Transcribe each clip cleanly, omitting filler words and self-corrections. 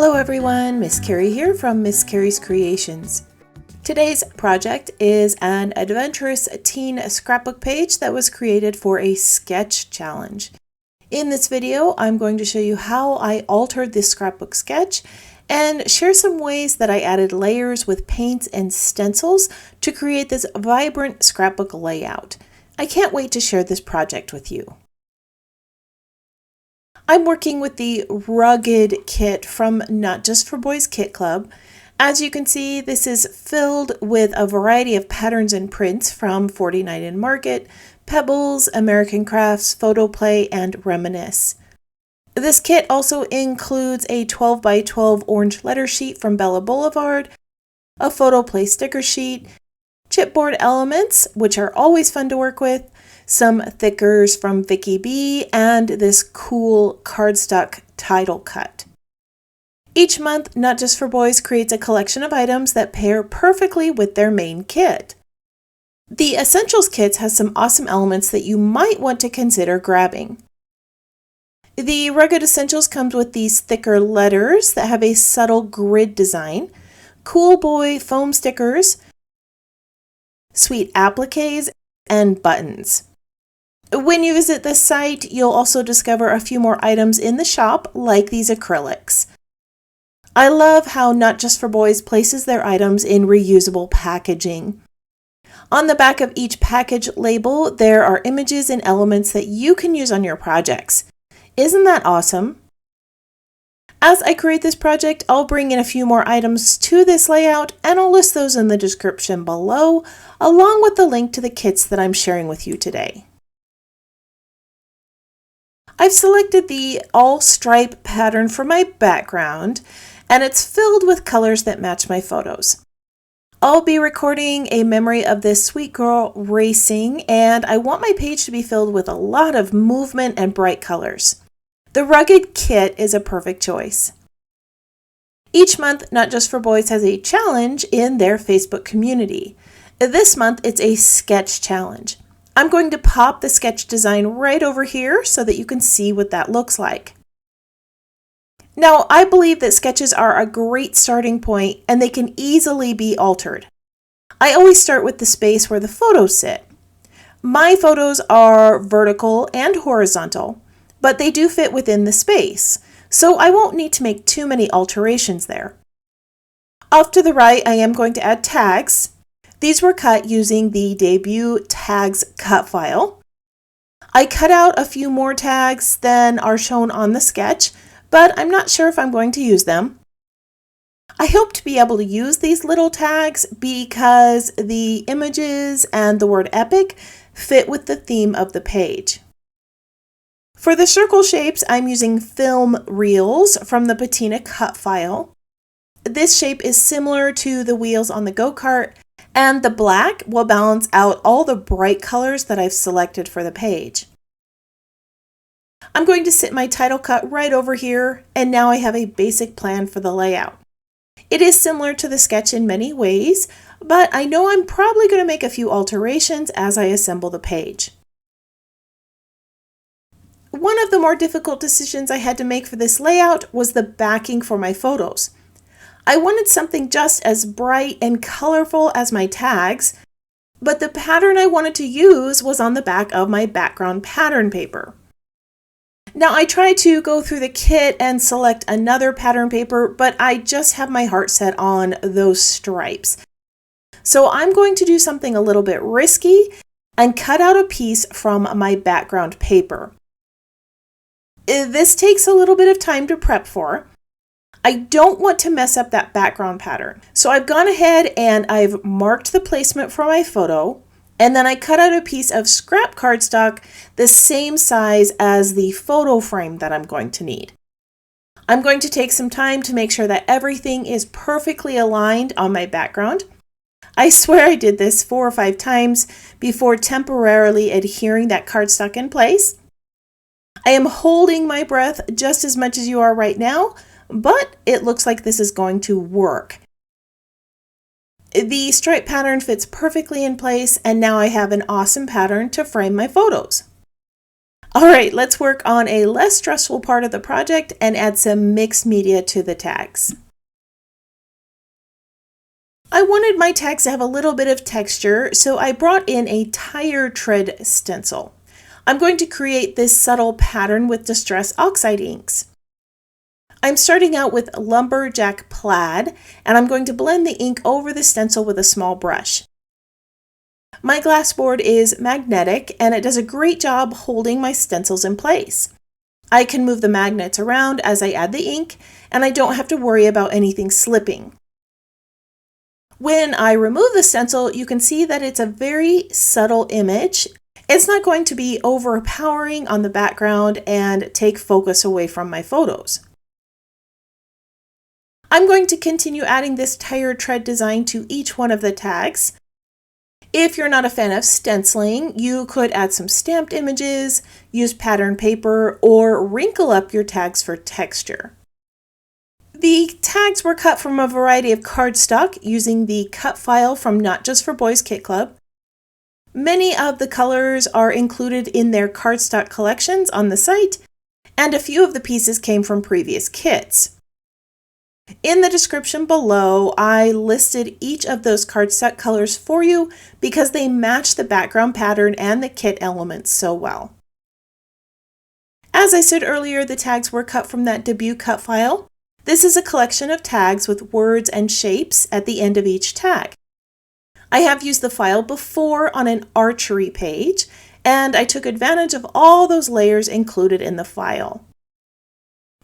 Hello everyone, Miss Carrie here from Miss Carrie's Creations. Today's project is an adventurous teen scrapbook page that was created for a sketch challenge. In this video, I'm going to show you how I altered this scrapbook sketch and share some ways that I added layers with paints and stencils to create this vibrant scrapbook layout. I can't wait to share this project with you. I'm working with the Rugged kit from Not Just for Boys Kit Club. As you can see, this is filled with a variety of patterns and prints from 49 and Market, Pebbles, American Crafts, Photo Play, and Reminisce. This kit also includes a 12 by 12 orange letter sheet from Bella Boulevard, a Photo Play sticker sheet, chipboard elements, which are always fun to work with, some thickers from Vicki B, and this cool cardstock title cut. Each month, Not Just for Boys creates a collection of items that pair perfectly with their main kit. The Essentials kits has some awesome elements that you might want to consider grabbing. The Rugged Essentials comes with these thicker letters that have a subtle grid design, Cool Boy foam stickers, sweet appliques, and buttons. When you visit this site, you'll also discover a few more items in the shop, like these acrylics. I love how Not Just for Boys places their items in reusable packaging. On the back of each package label, there are images and elements that you can use on your projects. Isn't that awesome? As I create this project, I'll bring in a few more items to this layout, and I'll list those in the description below, along with the link to the kits that I'm sharing with you today. I've selected the all stripe pattern for my background, and it's filled with colors that match my photos. I'll be recording a memory of this sweet girl racing, and I want my page to be filled with a lot of movement and bright colors. The Rugged kit is a perfect choice. Each month, Not Just for Boys has a challenge in their Facebook community. This month, it's a sketch challenge. I'm going to pop the sketch design right over here so that you can see what that looks like. Now, I believe that sketches are a great starting point and they can easily be altered. I always start with the space where the photos sit. My photos are vertical and horizontal, but they do fit within the space, so I won't need to make too many alterations there. Off to the right, I am going to add tags. These were cut using the Debut Tags cut file. I cut out a few more tags than are shown on the sketch, but I'm not sure if I'm going to use them. I hope to be able to use these little tags because the images and the word epic fit with the theme of the page. For the circle shapes, I'm using film reels from the Patina cut file. This shape is similar to the wheels on the go-kart, and the black will balance out all the bright colors that I've selected for the page. I'm going to sit my title cut right over here, and now I have a basic plan for the layout. It is similar to the sketch in many ways, but I know I'm probably going to make a few alterations as I assemble the page. One of the more difficult decisions I had to make for this layout was the backing for my photos. I wanted something just as bright and colorful as my tags, but the pattern I wanted to use was on the back of my background pattern paper. Now, I tried to go through the kit and select another pattern paper, but I just have my heart set on those stripes. So I'm going to do something a little bit risky and cut out a piece from my background paper. This takes a little bit of time to prep for. I don't want to mess up that background pattern. So I've gone ahead and I've marked the placement for my photo, and then I cut out a piece of scrap cardstock the same size as the photo frame that I'm going to need. I'm going to take some time to make sure that everything is perfectly aligned on my background. I swear I did this 4 or 5 times before temporarily adhering that cardstock in place. I am holding my breath just as much as you are right now, but it looks like this is going to work. The stripe pattern fits perfectly in place, and now I have an awesome pattern to frame my photos. All right, let's work on a less stressful part of the project and add some mixed media to the tags. I wanted my tags to have a little bit of texture, so I brought in a tire tread stencil. I'm going to create this subtle pattern with Distress Oxide inks. I'm starting out with Lumberjack Plaid, and I'm going to blend the ink over the stencil with a small brush. My glass board is magnetic, and it does a great job holding my stencils in place. I can move the magnets around as I add the ink, and I don't have to worry about anything slipping. When I remove the stencil, you can see that it's a very subtle image. It's not going to be overpowering on the background and take focus away from my photos. I'm going to continue adding this tire tread design to each one of the tags. If you're not a fan of stenciling, you could add some stamped images, use pattern paper, or wrinkle up your tags for texture. The tags were cut from a variety of cardstock using the cut file from Not Just for Boys Kit Club. Many of the colors are included in their cardstock collections on the site, and a few of the pieces came from previous kits. In the description below, I listed each of those cardstock colors for you because they match the background pattern and the kit elements so well. As I said earlier, the tags were cut from that debut cut file. This is a collection of tags with words and shapes at the end of each tag. I have used the file before on an archery page, and I took advantage of all those layers included in the file.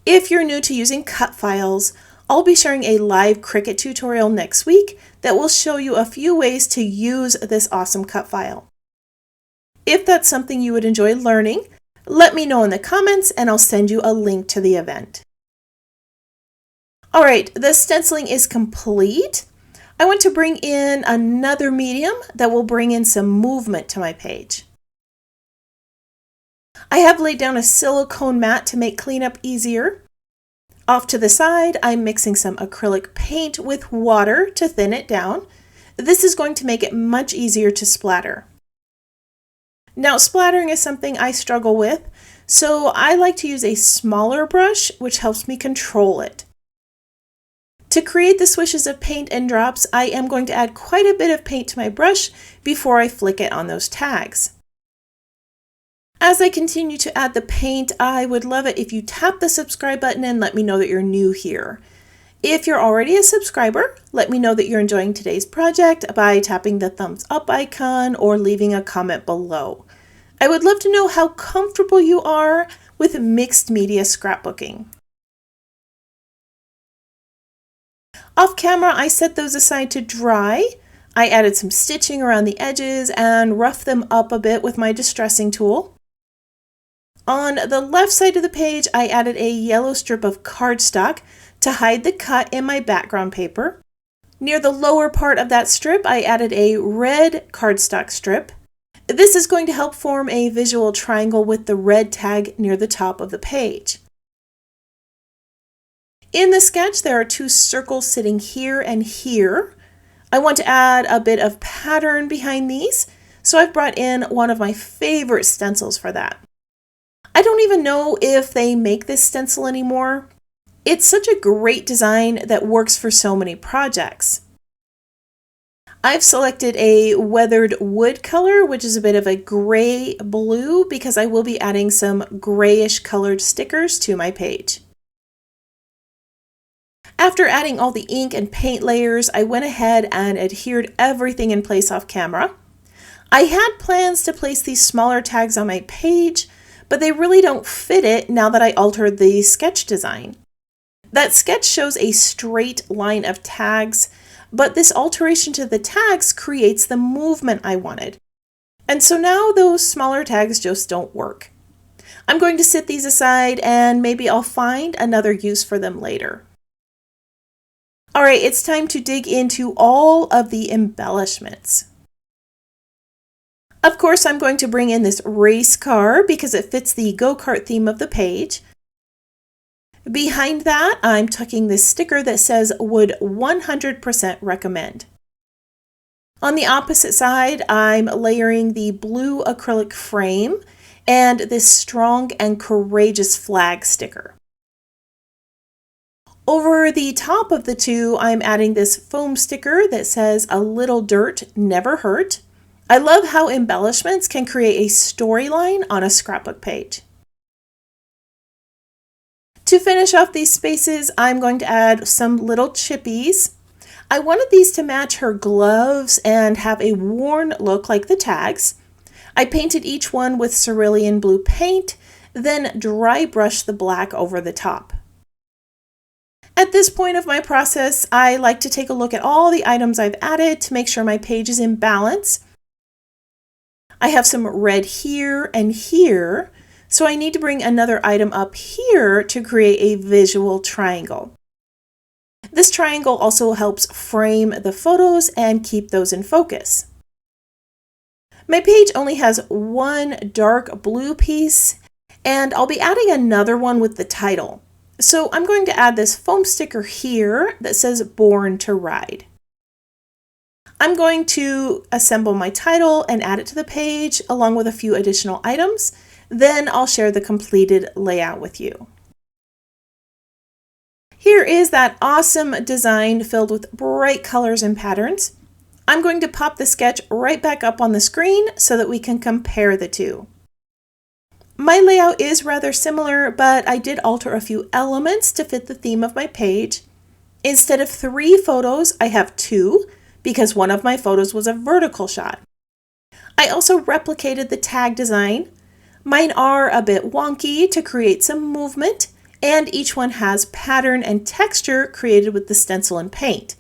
If you're new to using cut files, I'll be sharing a live Cricut tutorial next week that will show you a few ways to use this awesome cut file. If that's something you would enjoy learning, let me know in the comments and I'll send you a link to the event. All right, the stenciling is complete. I want to bring in another medium that will bring in some movement to my page. I have laid down a silicone mat to make cleanup easier. Off to the side, I'm mixing some acrylic paint with water to thin it down. This is going to make it much easier to splatter. Now, splattering is something I struggle with, so I like to use a smaller brush, which helps me control it. To create the swishes of paint and drops, I am going to add quite a bit of paint to my brush before I flick it on those tags. As I continue to add the paint, I would love it if you tap the subscribe button and let me know that you're new here. If you're already a subscriber, let me know that you're enjoying today's project by tapping the thumbs up icon or leaving a comment below. I would love to know how comfortable you are with mixed media scrapbooking. Off camera, I set those aside to dry. I added some stitching around the edges and roughed them up a bit with my distressing tool. On the left side of the page, I added a yellow strip of cardstock to hide the cut in my background paper. Near the lower part of that strip, I added a red cardstock strip. This is going to help form a visual triangle with the red tag near the top of the page. In the sketch, there are two circles sitting here and here. I want to add a bit of pattern behind these, so I've brought in one of my favorite stencils for that. I don't even know if they make this stencil anymore. It's such a great design that works for so many projects. I've selected a weathered wood color, which is a bit of a gray blue, because I will be adding some grayish colored stickers to my page. After adding all the ink and paint layers, I went ahead and adhered everything in place off camera. I had plans to place these smaller tags on my page, but they really don't fit it now that I altered the sketch design. That sketch shows a straight line of tags, but this alteration to the tags creates the movement I wanted. And so now those smaller tags just don't work. I'm going to set these aside and maybe I'll find another use for them later. All right, it's time to dig into all of the embellishments. Of course, I'm going to bring in this race car because it fits the go-kart theme of the page. Behind that, I'm tucking this sticker that says would 100% recommend. On the opposite side, I'm layering the blue acrylic frame and this strong and courageous flag sticker. Over the top of the two, I'm adding this foam sticker that says "A little dirt never hurt." I love how embellishments can create a storyline on a scrapbook page. To finish off these spaces, I'm going to add some little chippies. I wanted these to match her gloves and have a worn look like the tags. I painted each one with cerulean blue paint, then dry brushed the black over the top. At this point of my process, I like to take a look at all the items I've added to make sure my page is in balance. I have some red here and here, so I need to bring another item up here to create a visual triangle. This triangle also helps frame the photos and keep those in focus. My page only has one dark blue piece, and I'll be adding another one with the title. So I'm going to add this foam sticker here that says "Born to Ride." I'm going to assemble my title and add it to the page along with a few additional items. Then I'll share the completed layout with you. Here is that awesome design filled with bright colors and patterns. I'm going to pop the sketch right back up on the screen so that we can compare the two. My layout is rather similar, but I did alter a few elements to fit the theme of my page. Instead of 3 photos, I have 2 because one of my photos was a vertical shot. I also replicated the tag design. Mine are a bit wonky to create some movement, and each one has pattern and texture created with the stencil and paint.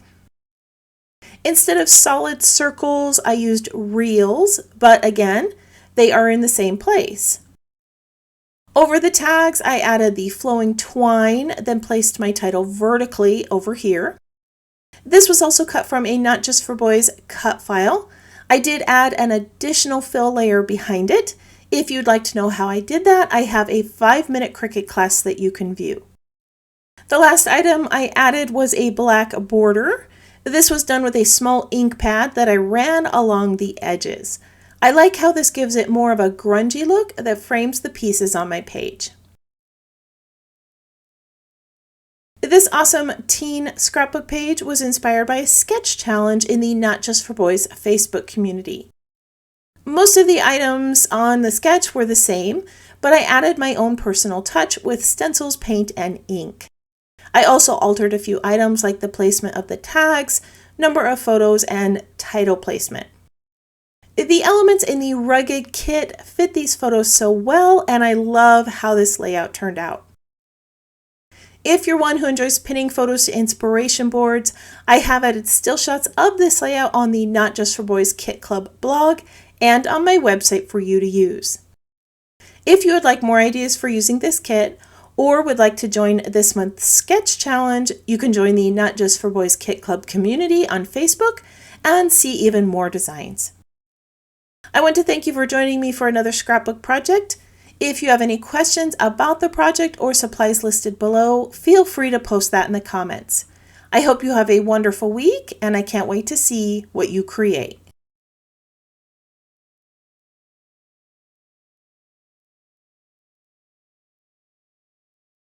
Instead of solid circles, I used reels, but again, they are in the same place. Over the tags, I added the flowing twine, then placed my title vertically over here. This was also cut from a Not Just for Boys cut file. I did add an additional fill layer behind it. If you'd like to know how I did that, I have a 5-minute Cricut class that you can view. The last item I added was a black border. This was done with a small ink pad that I ran along the edges. I like how this gives it more of a grungy look that frames the pieces on my page. This awesome teen scrapbook page was inspired by a sketch challenge in the Not Just for Boys Facebook community. Most of the items on the sketch were the same, but I added my own personal touch with stencils, paint, and ink. I also altered a few items like the placement of the tags, number of photos, and title placement. The elements in the rugged kit fit these photos so well, and I love how this layout turned out. If you're one who enjoys pinning photos to inspiration boards, I have added still shots of this layout on the Not Just for Boys Kit Club blog and on my website for you to use. If you would like more ideas for using this kit, or would like to join this month's sketch challenge, you can join the Not Just for Boys Kit Club community on Facebook and see even more designs. I want to thank you for joining me for another scrapbook project. If you have any questions about the project or supplies listed below, feel free to post that in the comments. I hope you have a wonderful week, and I can't wait to see what you create.